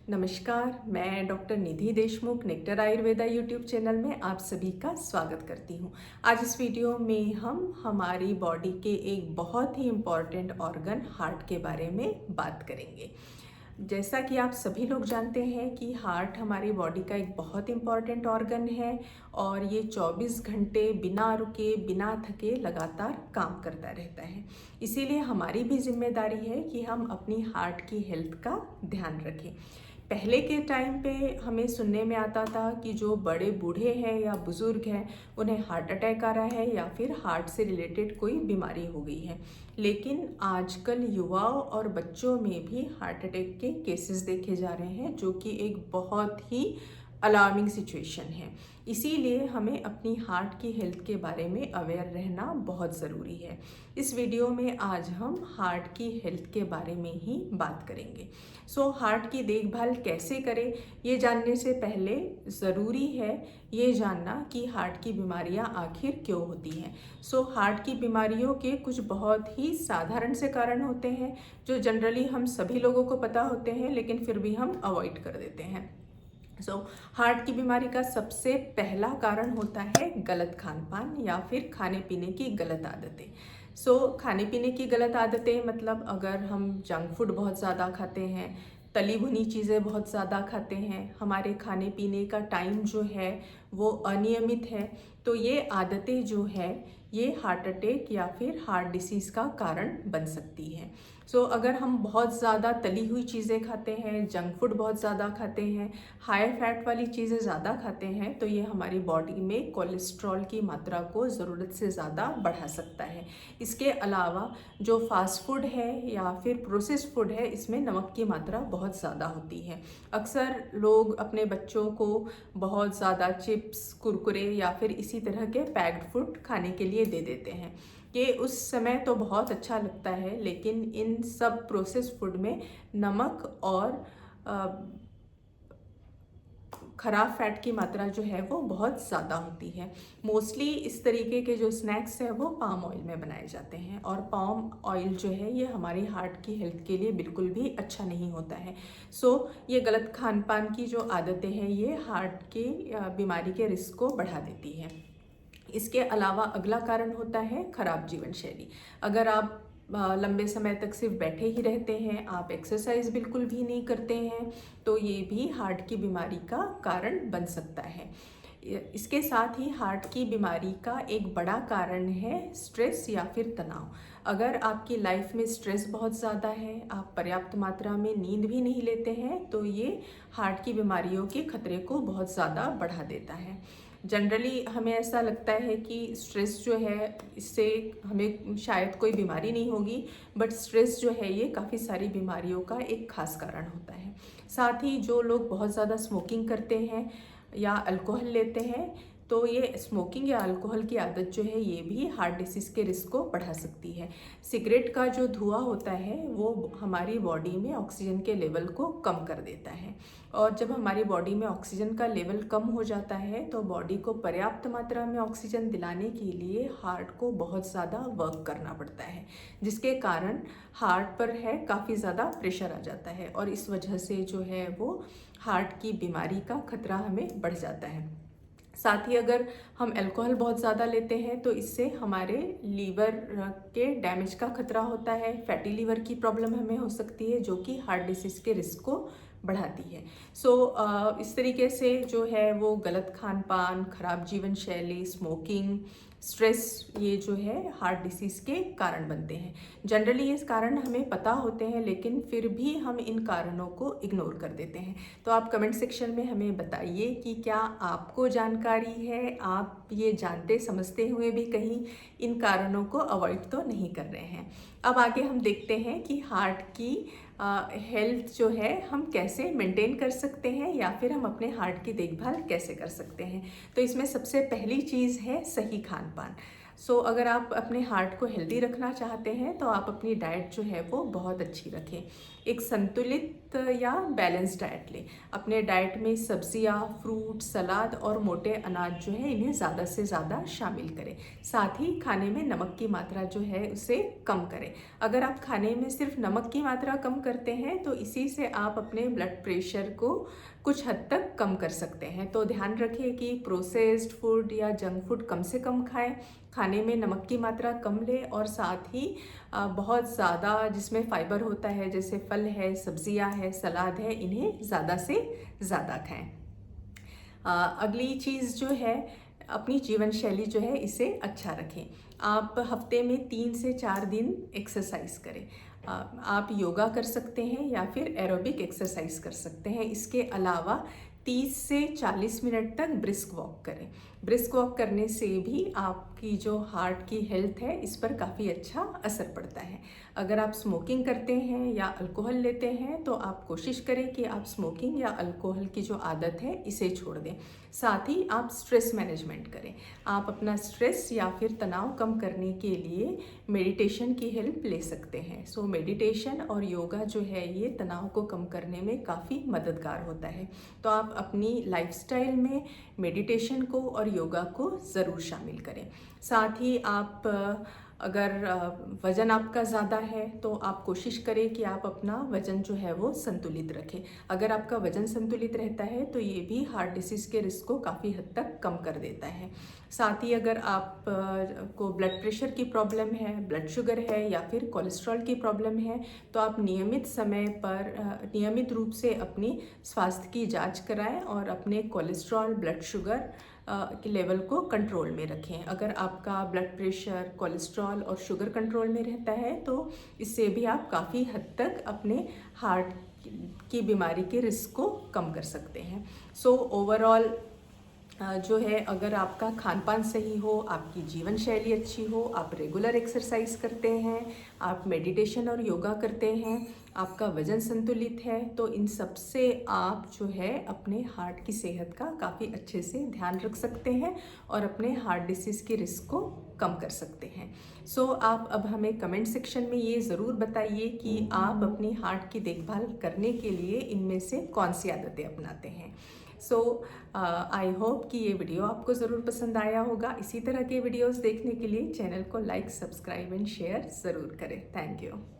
नमस्कार, मैं doctor Nidhi Deshmukh Nectar Ayurveda YouTube channel में आप सभी का स्वागत करती हूँ। आज इस वीडियो में हम हमारी बॉडी के एक बहुत ही इम्पॉर्टेंट ऑर्गन हार्ट के बारे में बात करेंगे। जैसा कि आप सभी लोग जानते हैं कि हार्ट हमारी बॉडी का एक बहुत इम्पॉर्टेंट ऑर्गन है और ये 24 घंटे बिना रुके बिना थके लगातार काम करता रहता है। इसीलिए हमारी भी जिम्मेदारी है कि हम अपनी हार्ट की हेल्थ का ध्यान रखें। पहले के टाइम पे हमें सुनने में आता था कि जो बड़े बूढ़े हैं या बुज़ुर्ग हैं उन्हें हार्ट अटैक आ रहा है या फिर हार्ट से रिलेटेड कोई बीमारी हो गई है, लेकिन आजकल युवाओं और बच्चों में भी हार्ट अटैक के केसेस देखे जा रहे हैं, जो कि एक बहुत ही अलार्मिंग सिचुएशन है। इसीलिए हमें अपनी हार्ट की हेल्थ के बारे में अवेयर रहना बहुत ज़रूरी है। इस वीडियो में आज हम हार्ट की हेल्थ के बारे में ही बात करेंगे। हार्ट की देखभाल कैसे करें, ये जानने से पहले ज़रूरी है ये जानना कि हार्ट की बीमारियां आखिर क्यों होती हैं। हार्ट की बीमारियों के कुछ बहुत ही साधारण से कारण होते हैं जो जनरली हम सभी लोगों को पता होते हैं, लेकिन फिर भी हम अवॉइड कर देते हैं। हार्ट की बीमारी का सबसे पहला कारण होता है गलत खान पान या फिर खाने पीने की गलत आदतें। खाने पीने की गलत आदतें मतलब अगर हम जंक फूड बहुत ज़्यादा खाते हैं, तली भुनी चीज़ें बहुत ज़्यादा खाते हैं, हमारे खाने पीने का टाइम जो है वो अनियमित है, तो ये आदतें जो है ये हार्ट अटैक या फिर हार्ट डिसीज़ का कारण बन सकती है। अगर हम बहुत ज़्यादा तली हुई चीज़ें खाते हैं, जंक फूड बहुत ज़्यादा खाते हैं, हाई फैट वाली चीज़ें ज़्यादा खाते हैं, तो ये हमारी बॉडी में कोलेस्ट्रॉल की मात्रा को ज़रूरत से ज़्यादा बढ़ा सकता है। इसके अलावा जो फास्ट फूड है या फिर प्रोसेस्ड फूड है, इसमें नमक की मात्रा बहुत ज़्यादा होती है। अक्सर लोग अपने बच्चों को बहुत ज़्यादा चिप्स, कुरकुरे या फिर इसी तरह के पैक्ड फूड खाने के लिए दे देते हैं। ये उस समय तो बहुत अच्छा लगता है, लेकिन इन सब प्रोसेस्ड फूड में नमक और खराब फैट की मात्रा जो है वो बहुत ज़्यादा होती है। मोस्टली इस तरीके के जो स्नैक्स हैं वो पाम ऑयल में बनाए जाते हैं, और पाम ऑयल जो है ये हमारी हार्ट की हेल्थ के लिए बिल्कुल भी अच्छा नहीं होता है। ये गलत खान पान की जो आदतें हैं ये हार्ट की बीमारी के रिस्क को बढ़ा देती है। इसके अलावा अगला कारण होता है खराब जीवन शैली। अगर आप लंबे समय तक सिर्फ बैठे ही रहते हैं, आप एक्सरसाइज बिल्कुल भी नहीं करते हैं, तो ये भी हार्ट की बीमारी का कारण बन सकता है। इसके साथ ही हार्ट की बीमारी का एक बड़ा कारण है स्ट्रेस या फिर तनाव। अगर आपकी लाइफ में स्ट्रेस बहुत ज़्यादा है, आप पर्याप्त मात्रा में नींद भी नहीं लेते हैं, तो ये हार्ट की बीमारियों के खतरे को बहुत ज़्यादा बढ़ा देता है। जनरली हमें ऐसा लगता है कि स्ट्रेस जो है इससे हमें शायद कोई बीमारी नहीं होगी, बट स्ट्रेस जो है ये काफ़ी सारी बीमारियों का एक खास कारण होता है। साथ ही जो लोग बहुत ज़्यादा स्मोकिंग करते हैं या अल्कोहल लेते हैं, तो ये स्मोकिंग या अल्कोहल की आदत जो है ये भी हार्ट डिसीज़ के रिस्क को बढ़ा सकती है। सिगरेट का जो धुआं होता है वो हमारी बॉडी में ऑक्सीजन के लेवल को कम कर देता है, और जब हमारी बॉडी में ऑक्सीजन का लेवल कम हो जाता है तो बॉडी को पर्याप्त मात्रा में ऑक्सीजन दिलाने के लिए हार्ट को बहुत ज़्यादा वर्क करना पड़ता है, जिसके कारण हार्ट पर है काफ़ी ज़्यादा प्रेशर आ जाता है, और इस वजह से जो है वो हार्ट की बीमारी का खतरा हमें बढ़ जाता है। साथ ही अगर हम अल्कोहल बहुत ज़्यादा लेते हैं तो इससे हमारे लीवर के डैमेज का खतरा होता है, फैटी लीवर की प्रॉब्लम हमें हो सकती है, जो कि हार्ट डिसीज़ के रिस्क को बढ़ाती है। इस तरीके से जो है वो गलत खान पान, खराब जीवन शैली, स्मोकिंग, स्ट्रेस, ये जो है हार्ट डिसीज़ के कारण बनते हैं। जनरली ये कारण हमें पता होते हैं, लेकिन फिर भी हम इन कारणों को इग्नोर कर देते हैं। तो आप कमेंट सेक्शन में हमें बताइए कि क्या आपको जानकारी है, आप ये जानते समझते हुए भी कहीं इन कारणों को अवॉइड तो नहीं कर रहे हैं। अब आगे हम देखते हैं कि हार्ट की हेल्थ जो है हम कैसे मेंटेन कर सकते हैं, या फिर हम अपने हार्ट की देखभाल कैसे कर सकते हैं। तो इसमें सबसे पहली चीज़ है सही खान पान। सो अगर आप अपने हार्ट को हेल्दी रखना चाहते हैं तो आप अपनी डाइट जो है वो बहुत अच्छी रखें। एक संतुलित या बैलेंस डाइट लें। अपने डाइट में सब्जियां, फ्रूट, सलाद और मोटे अनाज जो है इन्हें ज़्यादा से ज़्यादा शामिल करें। साथ ही खाने में नमक की मात्रा जो है उसे कम करें। अगर आप खाने में सिर्फ नमक की मात्रा कम करते हैं तो इसी से आप अपने ब्लड प्रेशर को कुछ हद तक कम कर सकते हैं। तो ध्यान रखिए कि प्रोसेस्ड फूड या जंक फूड कम से कम खाएं, खाने में नमक की मात्रा कम लें और साथ ही बहुत ज़्यादा जिसमें फाइबर होता है जैसे फल है, सब्जियां है, सलाद है, इन्हें ज़्यादा से ज़्यादा खाएं। अगली चीज़ जो है, अपनी जीवन शैली जो है इसे अच्छा रखें। आप हफ्ते में 3 से 4 दिन एक्सरसाइज करें। आप योगा कर सकते हैं या फिर एरोबिक एक्सरसाइज कर सकते हैं। इसके अलावा 30 से 40 मिनट तक ब्रिस्क वॉक करें। ब्रिस्क वॉक करने से भी आपकी जो हार्ट की हेल्थ है इस पर काफ़ी अच्छा असर पड़ता है। अगर आप स्मोकिंग करते हैं या अल्कोहल लेते हैं तो आप कोशिश करें कि आप स्मोकिंग या अल्कोहल की जो आदत है इसे छोड़ दें। साथ ही आप स्ट्रेस मैनेजमेंट करें। आप अपना स्ट्रेस या फिर तनाव कम करने के लिए मेडिटेशन की हेल्प ले सकते हैं। सो मेडिटेशन और योगा जो है ये तनाव को कम करने में काफ़ी मददगार होता है। तो आप अपनी लाइफस्टाइल में मेडिटेशन को और योगा को ज़रूर शामिल करें। साथ ही आप अगर वज़न आपका ज़्यादा है तो आप कोशिश करें कि आप अपना वज़न जो है वो संतुलित रखें। अगर आपका वज़न संतुलित रहता है तो ये भी हार्ट डिसीज़ के रिस्क को काफ़ी हद तक कम कर देता है। साथ ही अगर आप को ब्लड प्रेशर की प्रॉब्लम है, ब्लड शुगर है या फिर कोलेस्ट्रॉल की प्रॉब्लम है तो आप नियमित समय पर नियमित रूप से अपनी स्वास्थ्य की जांच कराएं और अपने कोलेस्ट्रॉल, ब्लड शुगर के लेवल को कंट्रोल में रखें। अगर आपका ब्लड प्रेशर, कोलेस्ट्रॉल और शुगर कंट्रोल में रहता है तो इससे भी आप काफ़ी हद तक अपने हार्ट की बीमारी के रिस्क को कम कर सकते हैं। सो ओवरऑल जो है, अगर आपका खान पान सही हो, आपकी जीवन शैली अच्छी हो, आप रेगुलर एक्सरसाइज करते हैं, आप मेडिटेशन और योगा करते हैं, आपका वज़न संतुलित है, तो इन सब से आप जो है अपने हार्ट की सेहत का काफ़ी अच्छे से ध्यान रख सकते हैं और अपने हार्ट डिसीज़ के रिस्क को कम कर सकते हैं। सो आप अब हमें कमेंट सेक्शन में ये ज़रूर बताइए कि आप अपनी हार्ट की देखभाल करने के लिए इनमें से कौन सी आदतें अपनाते हैं। सो आई होप कि ये वीडियो आपको ज़रूर पसंद आया होगा। इसी तरह के वीडियोस देखने के लिए चैनल को लाइक, सब्सक्राइब एंड शेयर ज़रूर करें। Thank you.